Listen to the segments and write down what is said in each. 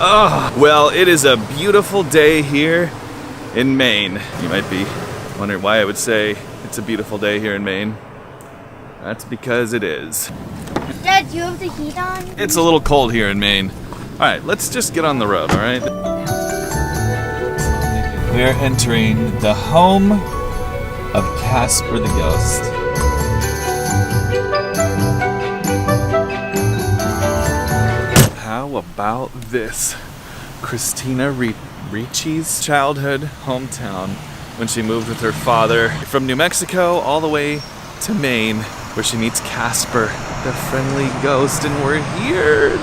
Oh, well, it is a beautiful day here in Maine. You might be wondering why I would say it's a beautiful day here in Maine. That's because it is. Dad, do you have the heat on? It's a little cold here in Maine. All right, let's just get on the road, all right? We're entering the home of Casper the ghost. How about this? Christina Ricci's childhood hometown when she moved with her father from New Mexico all the way to Maine, where she meets Casper, the friendly ghost, and we're here.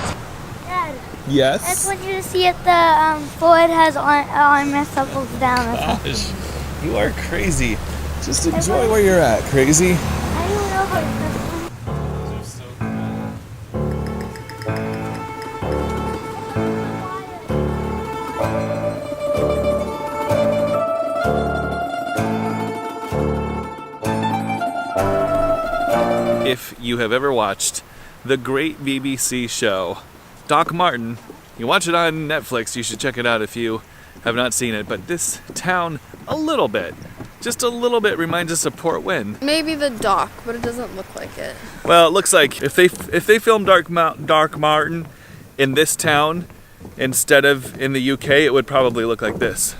Dad, Yes? I just want you to see if the Floyd has on messed up down. Gosh, you are crazy. Just enjoy where you're at, crazy. I don't know how to. If you have ever watched the great BBC show Doc Martin, you watch it on Netflix, you should check it out if you have not seen it, but this town just a little bit reminds us of Port Wynne. Maybe the dock, but it doesn't look like it. Well, it looks like if they filmed Doc Martin in this town instead of in the UK, it would probably look like this.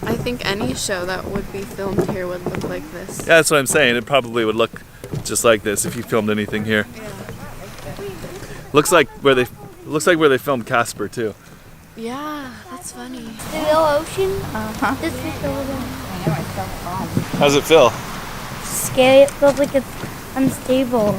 I think any show that would be filmed here would look like this. Yeah, that's what I'm saying. It probably would look just like this if you filmed anything here. Yeah. Looks like where they filmed Casper too. Yeah, that's funny. The Yellow Ocean? Uh-huh. This is the one. How's it feel? Scary. It feels like it's unstable.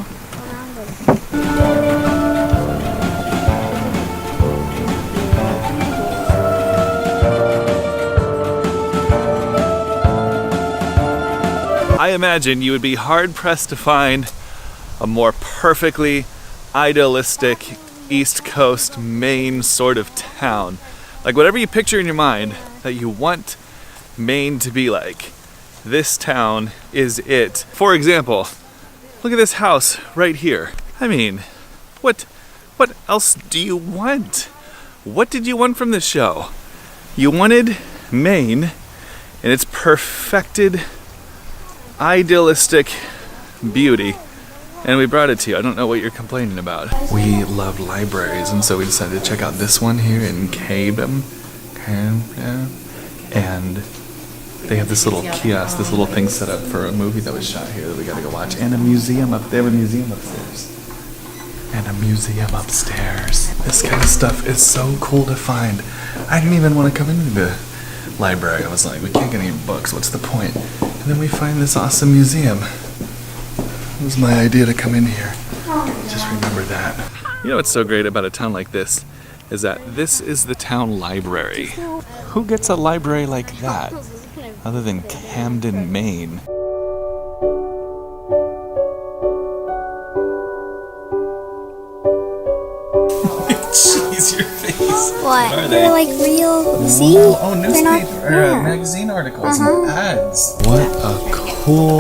I imagine you would be hard-pressed to find a more perfectly idealistic East Coast Maine sort of town. Like whatever you picture in your mind that you want Maine to be like, this town is it. For example, look at this house right here. I mean, what else do you want? What did you want from this show? You wanted Maine and its perfected idealistic beauty, and we brought it to you. I don't know what you're complaining about. We love libraries, and so we decided to check out this one here in Camden, and they have this little kiosk, this little thing set up for a movie that was shot here that we gotta go watch, and a museum up. They have a museum upstairs. And a museum upstairs. This kind of stuff is so cool to find. I didn't even want to come into the library. I was like, we can't get any books, what's the point? And then we find this awesome museum. It was my idea to come in here. Just remember that. You know what's so great about a town like this is that this is the town library. Who gets a library like that other than Camden, Maine? Jeez, your face. What? Are They're like real. See? Oh, newspaper, magazine articles and ads. What a cool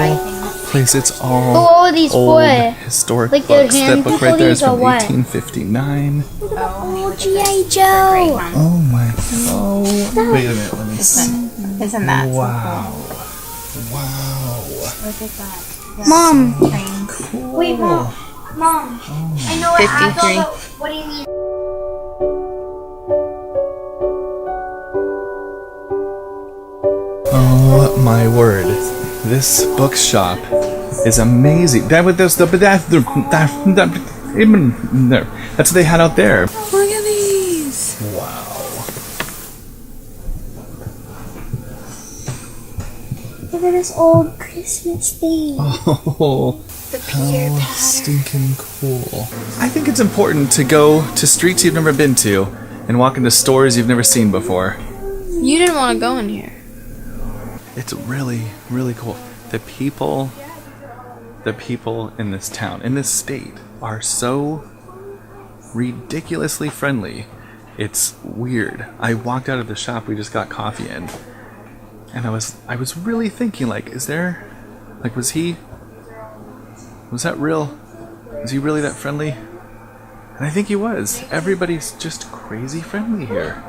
place. It's all But what were these old for? historic Like they're books. That hand book right there is people from or what? 1859. Oh, G.I. Joe. Oh my. Oh, wait a minute. Let me see. Isn't that Wow. Wow. Look at that. Mom. Cool. Wait, Mom. Mom. I know what 53. but what do you mean? Oh my word. This bookshop is amazing. That's what they had out there. Look at these. Wow. Look at this old Christmas thing. Oh, how stinking cool. I think it's important to go to streets you've never been to and walk into stores you've never seen before. You didn't want to go in here. It's really, really cool. The people in this town, in this state, are so ridiculously friendly. It's weird. I walked out of the shop we just got coffee in, and I was really thinking, like, was that real? Is he really that friendly? And I think he was. Everybody's just crazy friendly here.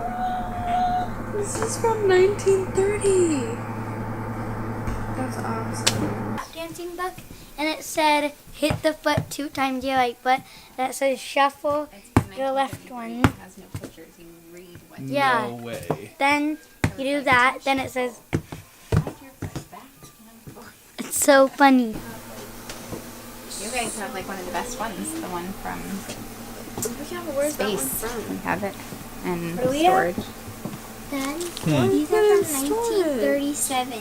This is from 1930. That's awesome. Dancing book, and it said hit the foot 2 times your right foot. And it says shuffle your left one. Has no pictures. You read what Yeah. No way. Then you do that. Then it says slide your foot back and forth. it's so funny. You guys have like one of the best ones, the one from Yeah, but where's space. that one We from? have it and What do we have? storage. Then These are from 1937.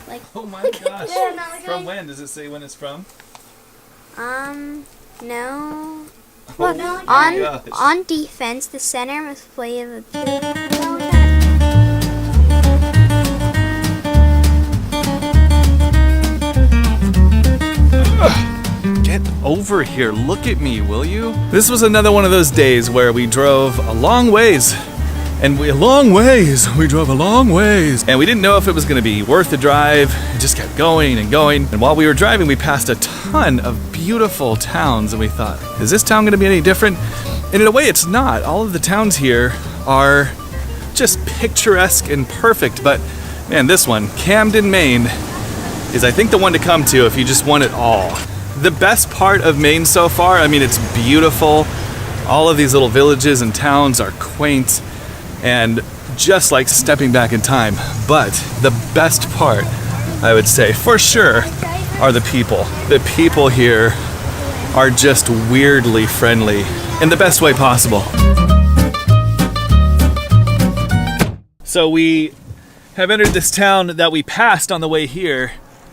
Like Oh my gosh. gosh. From when? Does it say when it's from? No. Oh no, my gosh. On defense, the center must play the. Get over here. Look at me, will you? This was another one of those days where we drove a long ways. We drove a long ways. And we didn't know if it was gonna be worth the drive. It just kept going and going. And while we were driving, we passed a ton of beautiful towns and we thought, is this town gonna be any different? And in a way, it's not. All of the towns here are just picturesque and perfect. But man, this one, Camden, Maine, is I think the one to come to if you just want it all. The best part of Maine so far, I mean, it's beautiful. All of these little villages and towns are quaint and just like stepping back in time. But the best part, I would say, for sure, are the people. The people here are just weirdly friendly in the best way possible. So we have entered this town that we passed on the way here,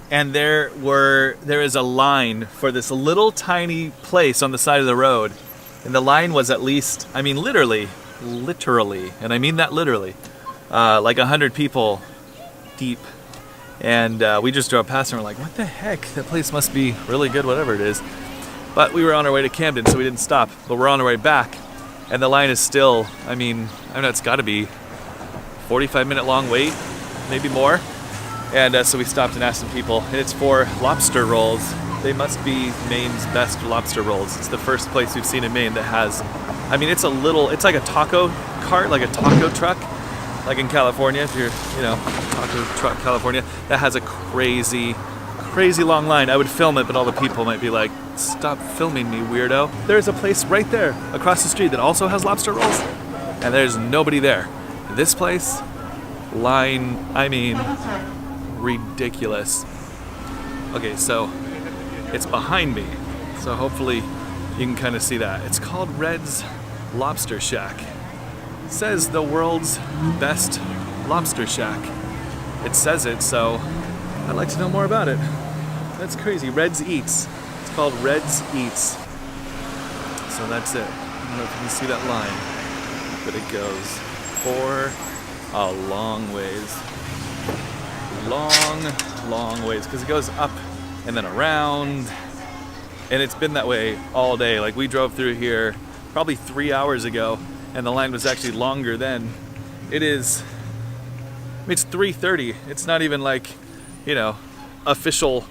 and there is a line for this little tiny place on the side of the road. And the line was at least, I mean, literally, and I mean that literally, like 100 people deep. And we just drove past and we're like, what the heck? That place must be really good, whatever it is. But we were on our way to Camden, so we didn't stop. But we're on our way back, and the line is still, I know it's got to be 45-minute long wait, maybe more. And so we stopped and asked some people, and it's for lobster rolls. They must be Maine's best lobster rolls. It's the first place we've seen in Maine that has, it's like a taco cart, like a taco truck, like in California, if you're, taco truck California, that has a crazy long line. I would film it, but all the people might be like, stop filming me, weirdo. There's a place right there across the street that also has lobster rolls, and there's nobody there. This place, line, ridiculous. Okay, so it's behind me, so hopefully you can kind of see that. It's called Red's Lobster Shack. It says the world's best lobster shack. It says it, so I'd like to know more about it. That's crazy. Red's Eats. It's called Red's Eats. So that's it. I don't know if you can see that line, but it goes for a long ways. Long ways, because it goes up and then around, and it's been that way all day. Like, we drove through here probably 3 hours ago, and the line was actually longer then. It's 3:30. It's not even like, official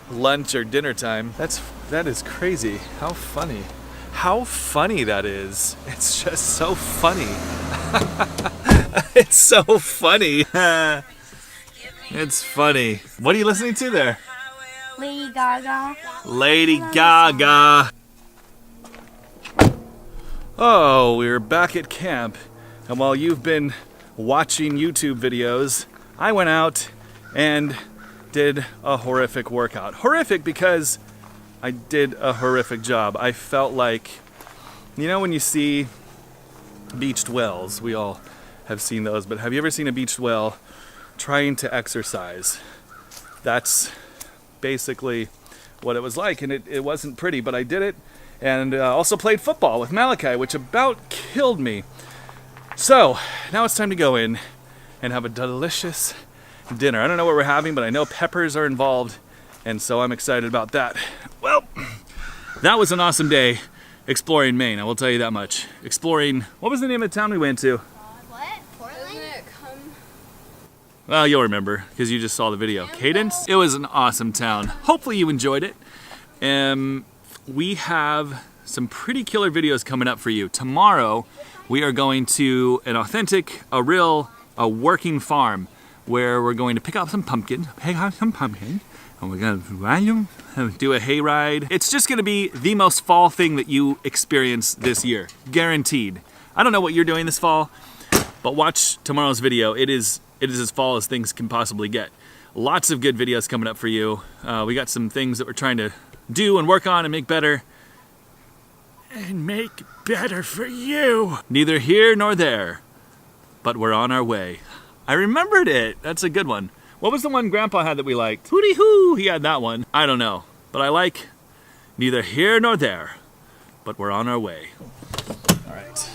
lunch or dinner time. That is crazy. How funny that is. It's just so funny. It's so funny. It's funny. What are you listening to there? Lady Gaga. Lady Gaga. Oh, we're back at camp. And while you've been watching YouTube videos, I went out and did a horrific workout. Horrific because I did a horrific job. I felt like, when you see beached whales, we all have seen those, but have you ever seen a beached whale trying to exercise? That's basically what it was like, and it wasn't pretty, but I did it, and also played football with Malachi, which about killed me. So now it's time to go in and have a delicious dinner. I don't know what we're having, but I know peppers are involved, and so I'm excited about that. Well, that was an awesome day exploring Maine, I will tell you that much. What was the name of the town we went to? What? Portland? Well, you'll remember, because you just saw the video. Cadence? It was an awesome town. Hopefully you enjoyed it. We have some pretty killer videos coming up for you. Tomorrow, we are going to an authentic, a working farm where we're going to pick up some pumpkin, and we're gonna ride them, do a hayride. It's just gonna be the most fall thing that you experience this year, guaranteed. I don't know what you're doing this fall, but watch tomorrow's video. It is as fall as things can possibly get. Lots of good videos coming up for you. We got some things that we're trying to do and work on and make better. And make better for you. Neither here nor there, but we're on our way. I remembered it. That's a good one. What was the one Grandpa had that we liked? Hooty hoo, he had that one. I don't know, but I like neither here nor there, but we're on our way. All right.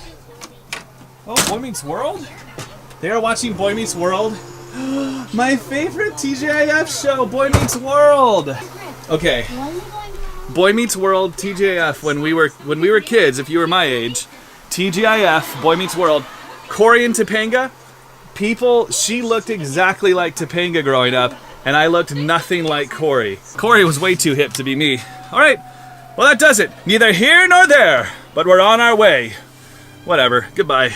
Oh, Boy Meets World? They are watching Boy Meets World. My favorite TGIF show, Boy Meets World. Okay. Boy Meets World, TGIF, when we were kids, if you were my age, TGIF, Boy Meets World, Corey and Topanga, she looked exactly like Topanga growing up, and I looked nothing like Corey. Corey was way too hip to be me. All right, well that does it. Neither here nor there, but we're on our way. Whatever, goodbye.